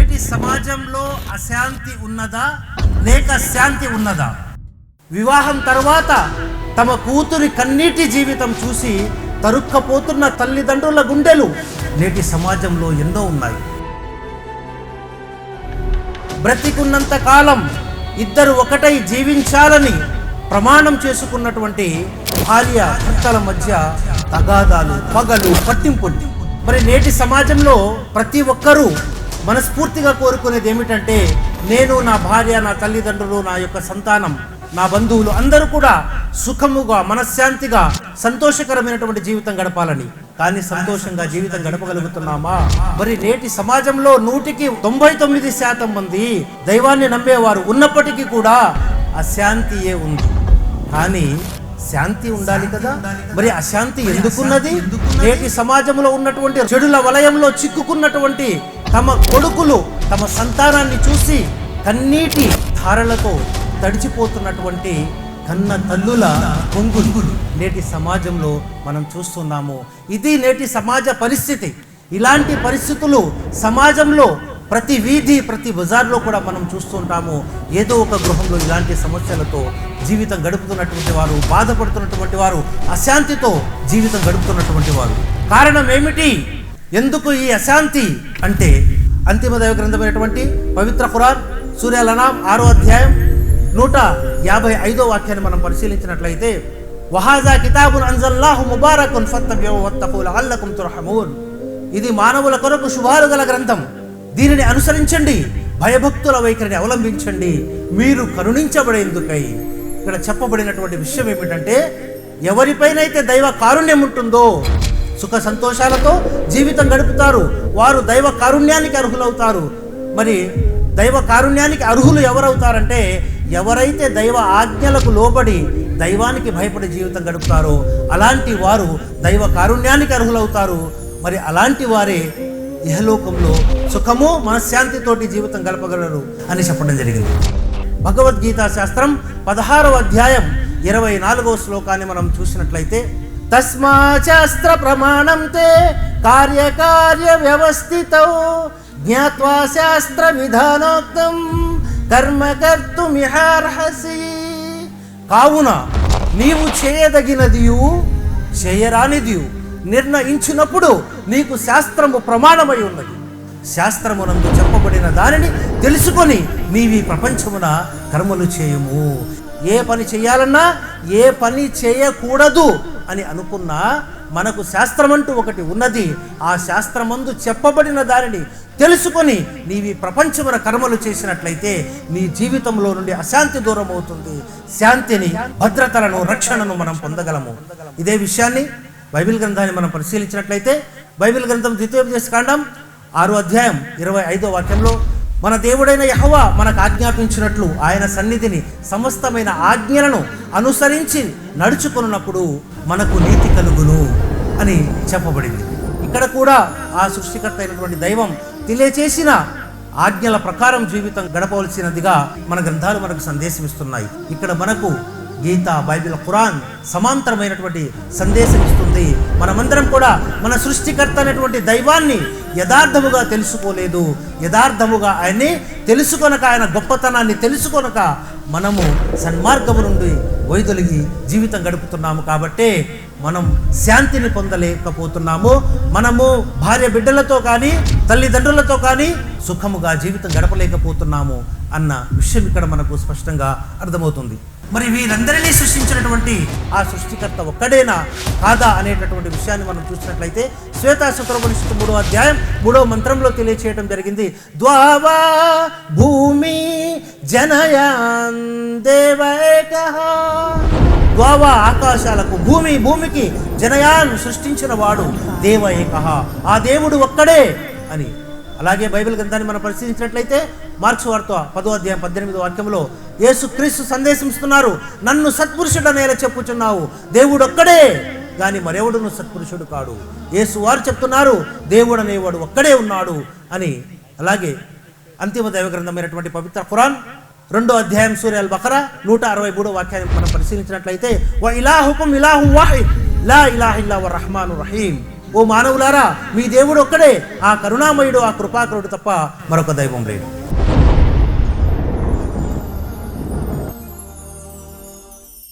నేటి సమాజంలో అశాంతి ఉన్నదా లేక శాంతి ఉన్నదా? వివాహం తర్వాత తమ కూతురి కన్నీటి జీవితం చూసి తరుక్కపోతున్న తల్లిదండ్రుల గుండెలు నేటి సమాజంలో ఎన్నో ఉన్నాయి. బ్రతికున్నంత కాలం ఇద్దరు ఒకటై జీవించాలని ప్రమాణం చేసుకున్నటువంటి భార్య భర్తల మధ్య తగాదాలు, పగలు, పట్టింపులు. మరి నేటి సమాజంలో ప్రతి ఒక్కరూ మనస్ఫూర్తిగా కోరుకునేది ఏమిటంటే, నేను, నా భార్య, నా తల్లిదండ్రులు, నా యొక్క సంతానం, నా బంధువులు అందరూ కూడా సుఖముగా, మనశ్శాంతిగా, సంతోషకరమైనటువంటి జీవితం గడపాలని. కానీ సంతోషంగా జీవితం గడపగలుగుతున్నామా? మరి నేటి సమాజంలో 100కి 99% మంది దైవాన్ని నమ్మేవారు ఉన్నప్పటికీ కూడా అశాంతియే ఉంది. కానీ శాంతి ఉండాలి కదా. మరి అశాంతి ఎందుకున్నది? నేటి సమాజంలో ఉన్నటువంటి చెడుల వలయంలో చిక్కుకున్నటువంటి తమ కొడుకులు తమ సంతానాన్ని చూసి కన్నీటి ధారలతో తడిచిపోతున్నటువంటి కన్న తల్లుల పొంగులు నేటి సమాజంలో మనం చూస్తున్నాము. ఇది నేటి సమాజ పరిస్థితి. ఇలాంటి పరిస్థితులు సమాజంలో ప్రతి వీధి, ప్రతి బజార్లో కూడా మనం చూస్తుంటాము. ఏదో ఒక గృహంలో ఇలాంటి సమస్యలతో జీవితం గడుపుతున్నటువంటి వారు, బాధపడుతున్నటువంటి వారు, అశాంతితో జీవితం గడుపుతున్నటువంటి వారు. కారణం ఏమిటి? ఎందుకు ఈ అశాంతి అంటే, అంతిమ దైవ గ్రంథమైనటువంటి పవిత్ర ఖురాన్ సూరా అల్-అనామ్ 6వ అధ్యాయం 155వ వాక్యాన్ని మనం పరిశీలించినట్లయితే, వహాజా కితాబున్ అన్జల్నాహు ముబారకున్ ఫత్తబిఉ వత్తఖూ లఅల్లకుం తుర్హమూన్. ఇది మానవుల కొరకు శుభాలు గల గ్రంథం, దీనిని అనుసరించండి, భయభక్తుల వైఖరిని అవలంబించండి, మీరు కరుణించబడేందుకై. ఇక్కడ చెప్పబడినటువంటి విషయం ఏమిటంటే, ఎవరిపైనైతే దైవ కారుణ్యం ఉంటుందో సుఖ సంతోషాలతో జీవితం గడుపుతారు, వారు దైవ కారుణ్యానికి అర్హులవుతారు. మరి దైవ కారుణ్యానికి అర్హులు ఎవరవుతారంటే, ఎవరైతే దైవ ఆజ్ఞలకు లోబడి దైవానికి భయపడి జీవితం గడుపుతారో అలాంటి వారు దైవ కారుణ్యానికి అర్హులవుతారు. మరి అలాంటి వారే ఇహలోకంలో సుఖము, మనశ్శాంతితోటి జీవితం గడపగలరు అని చెప్పడం జరిగింది. భగవద్గీతా శాస్త్రం 16వ అధ్యాయం 24వ శ్లోకాన్ని మనం చూసినట్లయితే, తస్మా శాస్త్ర ప్రమాణం తే కార్యకార్య వ్యవస్థితౌ జ్ఞాత్వా శాస్త్ర విధానోక్తం కర్మ కర్తుమిహార్హసి. కావున నీవు చేయదగినదియు చేయరానిదియు నిర్ణయించినప్పుడు నీకు శాస్త్రము ప్రమాణమై ఉన్నది. శాస్త్రమునందు చెప్పబడిన దానిని తెలుసుకొని నీవి ప్రపంచమున కర్మలు చేయము. ఏ పని చేయాలన్నా, ఏ పని చేయకూడదు అని అనుకున్నా మనకు శాస్త్రమంటూ ఒకటి ఉన్నది. ఆ శాస్త్రమందు చెప్పబడిన దానిని తెలుసుకొని నీవి ప్రపంచమున కర్మలు చేసినట్లయితే నీ జీవితంలో నుండి అశాంతి దూరం అవుతుంది. శాంతిని, భద్రతలను, రక్షణను మనం పొందగలము. ఇదే విషయాన్ని బైబిల్ గ్రంథాన్ని మనం పరిశీలించినట్లయితే, బైబిల్ గ్రంథం ద్వితీయోపదేశ కాండం 6వ అధ్యాయం 25వ వాక్యంలో, మన దేవుడైన యెహోవా మనకు ఆజ్ఞాపించినట్లు ఆయన సన్నిధిని సమస్తమైన ఆజ్ఞలను అనుసరించి నడుచుకున్నప్పుడు మనకు నీతి కలుగును అని చెప్పబడింది. ఇక్కడ కూడా ఆ సృష్టికర్త అయినటువంటి దైవం తెలియచేసిన ఆజ్ఞల ప్రకారం జీవితం గడపవలసినదిగా మన గ్రంథాలు మనకు సందేశం ఇస్తున్నాయి. ఇక్కడ మనకు గీత, బైబిల్, ఖురాన్ సమాంతరమైనటువంటి సందేశం ఇస్తుంది. మనమందరం కూడా మన సృష్టికర్త అయినటువంటి దైవాన్ని యథార్థముగా తెలుసుకోలేదు. యథార్థముగా ఆయన్ని తెలుసుకొనక, ఆయన గొప్పతనాన్ని తెలుసుకొనక మనము సన్మార్గము నుండి వైదొలిగి జీవితం గడుపుతున్నాము. కాబట్టే మనం శాంతిని పొందలేకపోతున్నాము. మనము భార్య బిడ్డలతో కానీ, తల్లిదండ్రులతో కానీ సుఖముగా జీవితం గడపలేకపోతున్నాము అన్న విషయం ఇక్కడ మనకు స్పష్టంగా అర్థమవుతుంది. మరి వీరందరినీ సృష్టించినటువంటి ఆ సృష్టికర్త ఒక్కడేనా కాదా అనేటటువంటి విషయాన్ని మనం చూసినట్లయితే, శ్వేతాశుత్రోపనిషత్తు 3వ అధ్యాయం 3వ మంత్రంలో తెలియచేయడం జరిగింది. ద్వావా భూమి జనయాన్ దేవ ఏకః. ద్వావా ఆకాశాలకు, భూమికి జనయాన్ సృష్టించిన వాడు దేవ ఏకః, ఆ దేవుడు ఒక్కడే అని. అలాగే బైబిల్ గ్రంథాన్ని మనం పరిశీలించినట్లయితే, మార్క్స్ వార్త 10వ అధ్యాయం 18వ వాక్యంలో యేసుక్రీస్తు సందేశం ఇస్తున్నారు. నన్ను సత్పురుషుడనేలా చెప్పుచున్నావు, దేవుడు ఒక్కడే కానీ మరెవడును సత్పురుషుడు కాడు. యేసు వారు చెప్తున్నారు, దేవుడు అనేవాడు ఒక్కడే ఉన్నాడు అని. అలాగే అంతిమ దైవ గ్రంథమైనటువంటి పవిత్ర ఖురాన్ 2వ అధ్యాయం సూరా అల్-బఖరా 163వ వాక్యాన్ని మనం పరిశీలించినట్లయితే, వ ఇలాహుకుం ఇలాహుం వాహిద్ లా ఇలాహ ఇల్లా హువ రహ్మానుర్ రహీం. ఓ మానవులారా, మీ దేవుడు ఒక్కడే, ఆ కరుణామయుడు, ఆ కృపాకరుడు తప్ప మరొక దైవం లేడు.